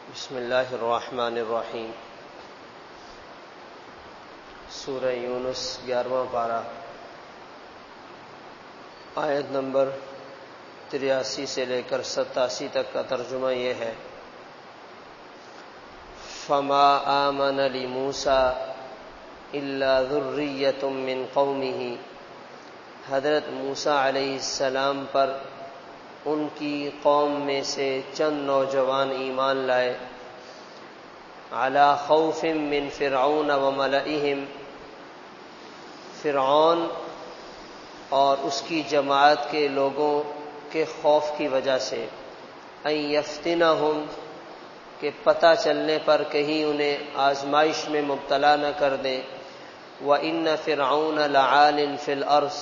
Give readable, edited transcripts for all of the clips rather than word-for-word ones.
بسم اللہ الرحمن الرحیم۔ سورہ یونس 11واں پارہ، آیت نمبر 83 سے لے کر 87 تک کا ترجمہ یہ ہے: فما آمن لموسیٰ الا ذریۃ من قومہ، حضرت موسیٰ علیہ السلام پر ان کی قوم میں سے چند نوجوان ایمان لائے، علی خوف من فرعون وملئہم، فرعون اور اس کی جماعت کے لوگوں کے خوف کی وجہ سے، ان یفتنہم، کہ پتہ چلنے پر کہیں انہیں آزمائش میں مبتلا نہ کر دیں، وَإِنَّ فِرْعَوْنَ لَعَالٍ فِي الْأَرْضِ،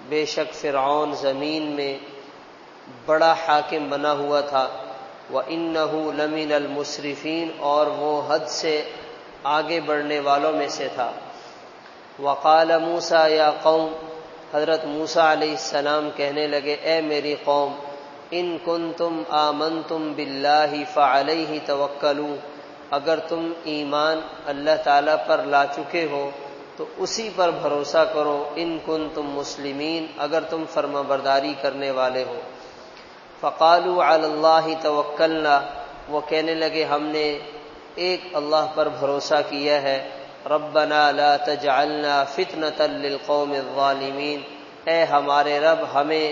بے شک فرعون زمین میں بڑا حاکم بنا ہوا تھا، وَإِنَّهُ لَمِنَ الْمُسْرِفِينَ، اور وہ حد سے آگے بڑھنے والوں میں سے تھا۔ وَقَالَ مُوسَىٰ يَا قَوْمِ، حضرت موسیٰ علیہ السلام کہنے لگے، اے میری قوم، ان کنتم آمنتم باللہ فعلیہ توکلوا، اگر تم ایمان اللہ تعالیٰ پر لا چکے ہو تو اسی پر بھروسہ کرو، ان کنتم مسلمین، اگر تم فرما برداری کرنے والے ہو۔ فقالوا علی اللہ توکلنا، وہ کہنے لگے ہم نے ایک اللہ پر بھروسہ کیا ہے، ربنا لا تجعلنا فتنة للقوم الظالمین، اے ہمارے رب ہمیں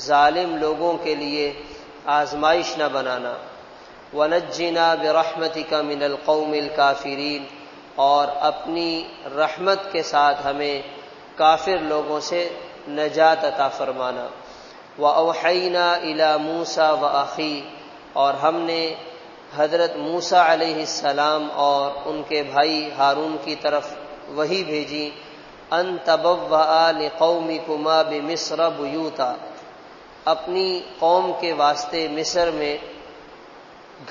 ظالم لوگوں کے لیے آزمائش نہ بنانا، ونجنا برحمتک من القوم الکافرین، اور اپنی رحمت کے ساتھ ہمیں کافر لوگوں سے نجات عطا فرمانا۔ وَأَوْحَيْنَا إِلَى مُوسَىٰ وَأَخِيهِ، اور ہم نے حضرت موسیٰ علیہ السلام اور ان کے بھائی ہارون کی طرف وحی بھیجی، أَن تَبَوَّآ لِقَوْمِكُمَا بِمِصْرَ بُيُوتًا، اپنی قوم کے واسطے مصر میں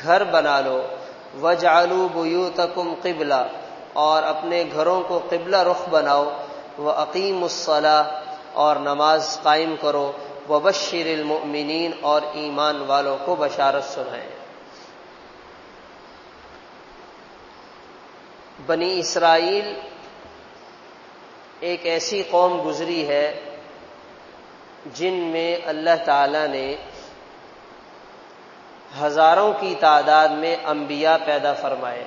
گھر بنا لو، وَاجْعَلُوا بُيُوتَكُمْ قِبْلَةً، اور اپنے گھروں کو قبلہ رخ بناؤ، وَأَقِیمُوا الصَّلَاةَ، اور نماز قائم کرو، وَبَشِّرِ الْمُؤْمِنِينَ، اور ایمان والوں کو بشارت سنائیں۔ بنی اسرائیل ایک ایسی قوم گزری ہے جن میں اللہ تعالیٰ نے ہزاروں کی تعداد میں انبیاء پیدا فرمائے۔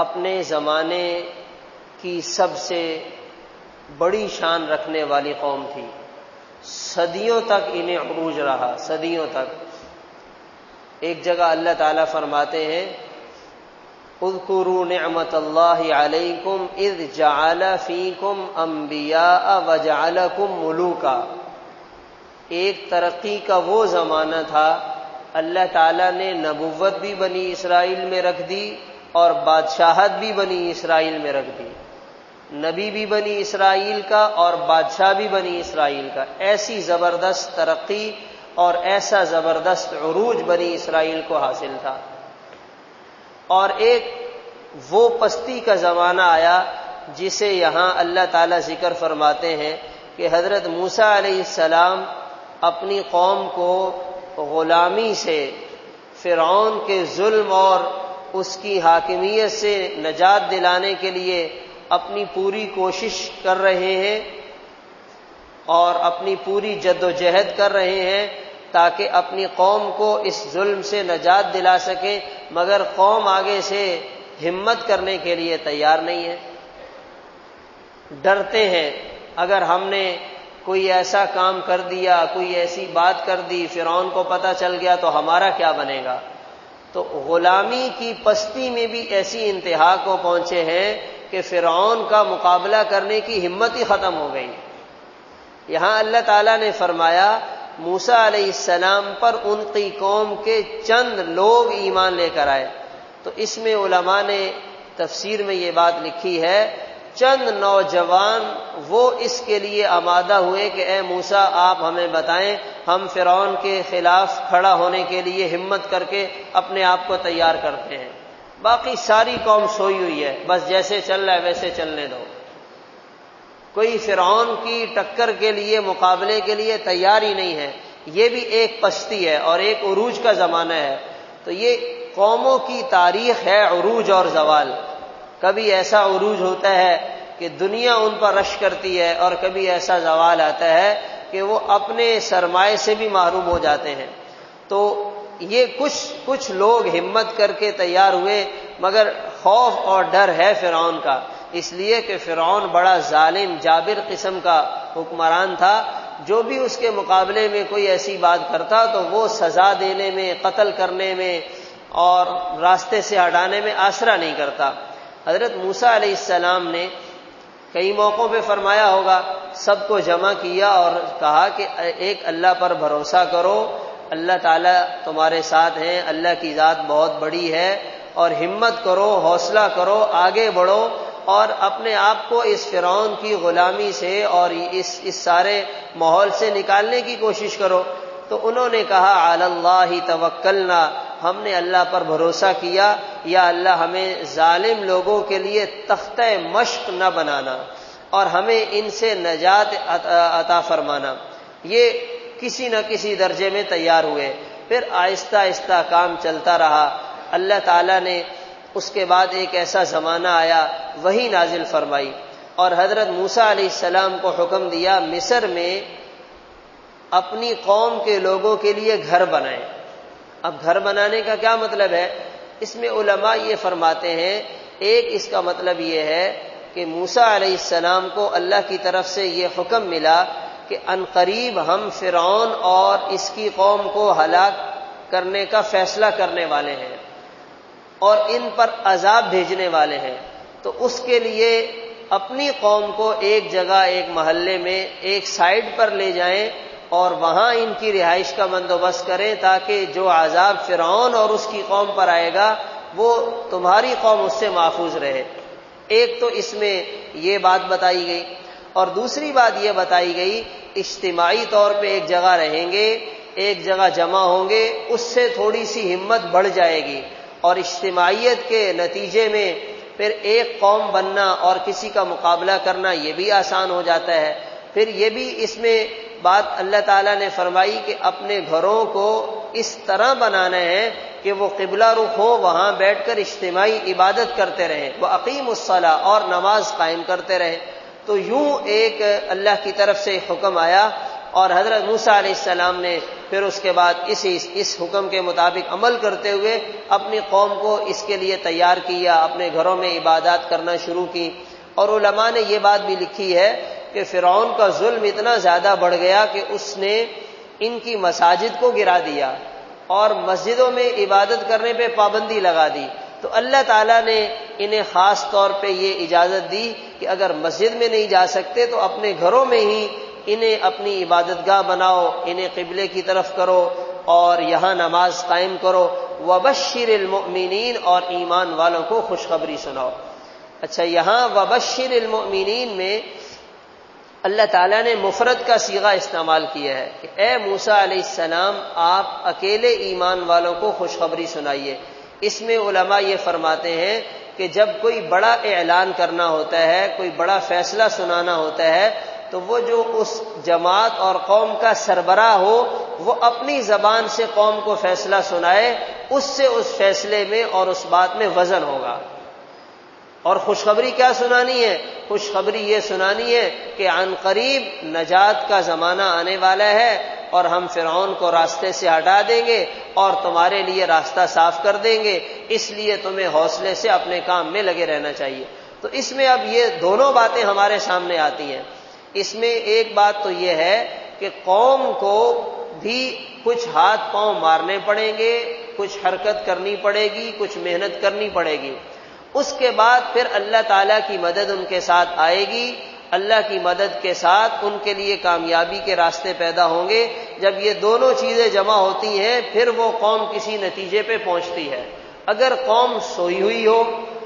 اپنے زمانے کی سب سے بڑی شان رکھنے والی قوم تھی، صدیوں تک انہیں عروج رہا، صدیوں تک۔ ایک جگہ اللہ تعالیٰ فرماتے ہیں، اذکروا نعمت اللہ علیکم اذ جعل فیکم انبیاء وجعلکم ملوکا، ایک ترقی کا وہ زمانہ تھا، اللہ تعالیٰ نے نبوت بھی بنی اسرائیل میں رکھ دی اور بادشاہت بھی بنی اسرائیل میں رکھ دی، نبی بھی بنی اسرائیل کا اور بادشاہ بھی بنی اسرائیل کا۔ ایسی زبردست ترقی اور ایسا زبردست عروج بنی اسرائیل کو حاصل تھا۔ اور ایک وہ پستی کا زمانہ آیا جسے یہاں اللہ تعالیٰ ذکر فرماتے ہیں کہ حضرت موسیٰ علیہ السلام اپنی قوم کو غلامی سے، فرعون کے ظلم اور اس کی حاکمیت سے نجات دلانے کے لیے اپنی پوری کوشش کر رہے ہیں اور اپنی پوری جد و جہد کر رہے ہیں تاکہ اپنی قوم کو اس ظلم سے نجات دلا سکیں، مگر قوم آگے سے ہمت کرنے کے لیے تیار نہیں ہے، ڈرتے ہیں اگر ہم نے کوئی ایسا کام کر دیا، کوئی ایسی بات کر دی، فرعون کو پتہ چل گیا تو ہمارا کیا بنے گا۔ تو غلامی کی پستی میں بھی ایسی انتہا کو پہنچے ہیں کہ فرعون کا مقابلہ کرنے کی ہمت ہی ختم ہو گئی۔ یہاں اللہ تعالیٰ نے فرمایا موسیٰ علیہ السلام پر ان کی قوم کے چند لوگ ایمان لے کر آئے، تو اس میں علماء نے تفسیر میں یہ بات لکھی ہے، چند نوجوان وہ اس کے لیے آمادہ ہوئے کہ اے موسیٰ آپ ہمیں بتائیں، ہم فرعون کے خلاف کھڑا ہونے کے لیے ہمت کر کے اپنے آپ کو تیار کرتے ہیں۔ باقی ساری قوم سوئی ہوئی ہے، بس جیسے چل رہا ہے ویسے چلنے دو، کوئی فرعون کی ٹکر کے لیے، مقابلے کے لیے تیار ہی نہیں ہے۔ یہ بھی ایک پستی ہے اور ایک عروج کا زمانہ ہے۔ تو یہ قوموں کی تاریخ ہے عروج اور زوال. کبھی ایسا عروج ہوتا ہے کہ دنیا ان پر رش کرتی ہے، اور کبھی ایسا زوال آتا ہے کہ وہ اپنے سرمائے سے بھی محروم ہو جاتے ہیں. تو یہ کچھ لوگ ہمت کر کے تیار ہوئے، مگر خوف اور ڈر ہے فرعون کا، اس لیے کہ فرعون بڑا ظالم جابر قسم کا حکمران تھا. جو بھی اس کے مقابلے میں کوئی ایسی بات کرتا تو وہ سزا دینے میں، قتل کرنے میں اور راستے سے ہٹانے میں آسرا نہیں کرتا. حضرت موسیٰ علیہ السلام نے کئی موقعوں پہ فرمایا ہوگا، سب کو جمع کیا اور کہا کہ ایک اللہ پر بھروسہ کرو، اللہ تعالیٰ تمہارے ساتھ ہیں، اللہ کی ذات بہت بڑی ہے، اور ہمت کرو، حوصلہ کرو، آگے بڑھو، اور اپنے آپ کو اس فرعون کی غلامی سے اور اس سارے ماحول سے نکالنے کی کوشش کرو. تو انہوں نے کہا علی اللہ توکلنا، ہم نے اللہ پر بھروسہ کیا، یا اللہ ہمیں ظالم لوگوں کے لیے تختہ مشق نہ بنانا اور ہمیں ان سے نجات عطا فرمانا. یہ کسی نہ کسی درجے میں تیار ہوئے. پھر آہستہ آہستہ کام چلتا رہا. اللہ تعالیٰ نے اس کے بعد ایک ایسا زمانہ آیا، وہی نازل فرمائی، اور حضرت موسیٰ علیہ السلام کو حکم دیا مصر میں اپنی قوم کے لوگوں کے لیے گھر بنائیں. اب گھر بنانے کا کیا مطلب ہے؟ اس میں علماء یہ فرماتے ہیں، ایک اس کا مطلب یہ ہے کہ موسیٰ علیہ السلام کو اللہ کی طرف سے یہ حکم ملا کہ عنقریب ہم فرعون اور اس کی قوم کو ہلاک کرنے کا فیصلہ کرنے والے ہیں اور ان پر عذاب بھیجنے والے ہیں. تو اس کے لیے اپنی قوم کو ایک جگہ، ایک محلے میں، ایک سائٹ پر لے جائیں اور وہاں ان کی رہائش کا بندوبست کریں، تاکہ جو عذاب فرعون اور اس کی قوم پر آئے گا وہ تمہاری قوم اس سے محفوظ رہے. ایک تو اس میں یہ بات بتائی گئی، اور دوسری بات یہ بتائی گئی اجتماعی طور پہ ایک جگہ رہیں گے، ایک جگہ جمع ہوں گے، اس سے تھوڑی سی ہمت بڑھ جائے گی، اور اجتماعیت کے نتیجے میں پھر ایک قوم بننا اور کسی کا مقابلہ کرنا یہ بھی آسان ہو جاتا ہے. پھر یہ بھی اس میں بات اللہ تعالیٰ نے فرمائی کہ اپنے گھروں کو اس طرح بنانا ہے کہ وہ قبلہ رخ ہو، وہاں بیٹھ کر اجتماعی عبادت کرتے رہیں، وَأَقِیمُوا الصَّلَاةَ، اور نماز قائم کرتے رہیں. تو یوں ایک اللہ کی طرف سے حکم آیا، اور حضرت موسیٰ علیہ السلام نے پھر اس کے بعد اس حکم کے مطابق عمل کرتے ہوئے اپنی قوم کو اس کے لیے تیار کیا، اپنے گھروں میں عبادات کرنا شروع کی. اور علماء نے یہ بات بھی لکھی ہے کہ فرعون کا ظلم اتنا زیادہ بڑھ گیا کہ اس نے ان کی مساجد کو گرا دیا اور مسجدوں میں عبادت کرنے پہ پابندی لگا دی. تو اللہ تعالیٰ نے انہیں خاص طور پہ یہ اجازت دی کہ اگر مسجد میں نہیں جا سکتے تو اپنے گھروں میں ہی انہیں اپنی عبادت گاہ بناؤ، انہیں قبلے کی طرف کرو اور یہاں نماز قائم کرو. وبشر المؤمنین، اور ایمان والوں کو خوشخبری سناؤ. اچھا، یہاں وبشر المؤمنین میں اللہ تعالیٰ نے مفرد کا صیغہ استعمال کیا ہے کہ اے موسیٰ علیہ السلام آپ اکیلے ایمان والوں کو خوشخبری سنائیے. اس میں علماء یہ فرماتے ہیں کہ جب کوئی بڑا اعلان کرنا ہوتا ہے، کوئی بڑا فیصلہ سنانا ہوتا ہے، تو وہ جو اس جماعت اور قوم کا سربراہ ہو وہ اپنی زبان سے قوم کو فیصلہ سنائے، اس سے اس فیصلے میں اور اس بات میں وزن ہوگا. اور خوشخبری کیا سنانی ہے؟ خوشخبری یہ سنانی ہے کہ عن قریب نجات کا زمانہ آنے والا ہے اور ہم فرعون کو راستے سے ہٹا دیں گے اور تمہارے لیے راستہ صاف کر دیں گے، اس لیے تمہیں حوصلے سے اپنے کام میں لگے رہنا چاہیے. تو اس میں اب یہ دونوں باتیں ہمارے سامنے آتی ہیں. اس میں ایک بات تو یہ ہے کہ قوم کو بھی کچھ ہاتھ پاؤں مارنے پڑیں گے، کچھ حرکت کرنی پڑے گی، کچھ محنت کرنی پڑے گی. اس کے بعد پھر اللہ تعالیٰ کی مدد ان کے ساتھ آئے گی. اللہ کی مدد کے ساتھ ان کے لیے کامیابی کے راستے پیدا ہوں گے. جب یہ دونوں چیزیں جمع ہوتی ہیں پھر وہ قوم کسی نتیجے پہ پہنچتی ہے. اگر قوم سوئی ہوئی ہو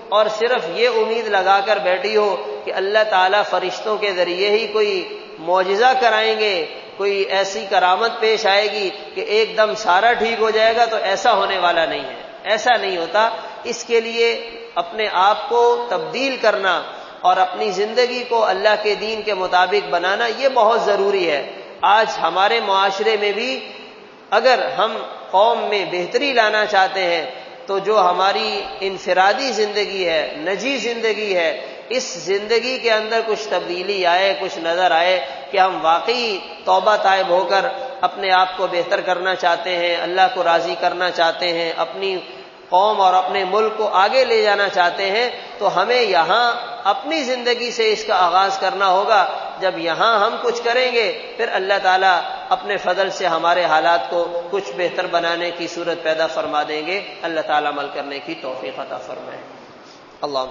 اور صرف یہ امید لگا کر بیٹھی ہو کہ اللہ تعالیٰ فرشتوں کے ذریعے ہی کوئی معجزہ کرائیں گے، کوئی ایسی کرامت پیش آئے گی کہ ایک دم سارا ٹھیک ہو جائے گا، تو ایسا ہونے والا نہیں ہے. ایسا نہیں ہوتا. اس کے لیے اپنے آپ کو تبدیل کرنا اور اپنی زندگی کو اللہ کے دین کے مطابق بنانا یہ بہت ضروری ہے. آج ہمارے معاشرے میں بھی اگر ہم قوم میں بہتری لانا چاہتے ہیں تو جو ہماری انفرادی زندگی ہے، نجی زندگی ہے، اس زندگی کے اندر کچھ تبدیلی آئے، کچھ نظر آئے کہ ہم واقعی توبہ طائب ہو کر اپنے آپ کو بہتر کرنا چاہتے ہیں، اللہ کو راضی کرنا چاہتے ہیں، اپنی قوم اور اپنے ملک کو آگے لے جانا چاہتے ہیں، تو ہمیں یہاں اپنی زندگی سے اس کا آغاز کرنا ہوگا۔ جب یہاں ہم کچھ کریں گے پھر اللہ تعالیٰ اپنے فضل سے ہمارے حالات کو کچھ بہتر بنانے کی صورت پیدا فرما دیں گے۔ اللہ تعالیٰ عمل کرنے کی توفیق عطا فرمائے۔ اللہ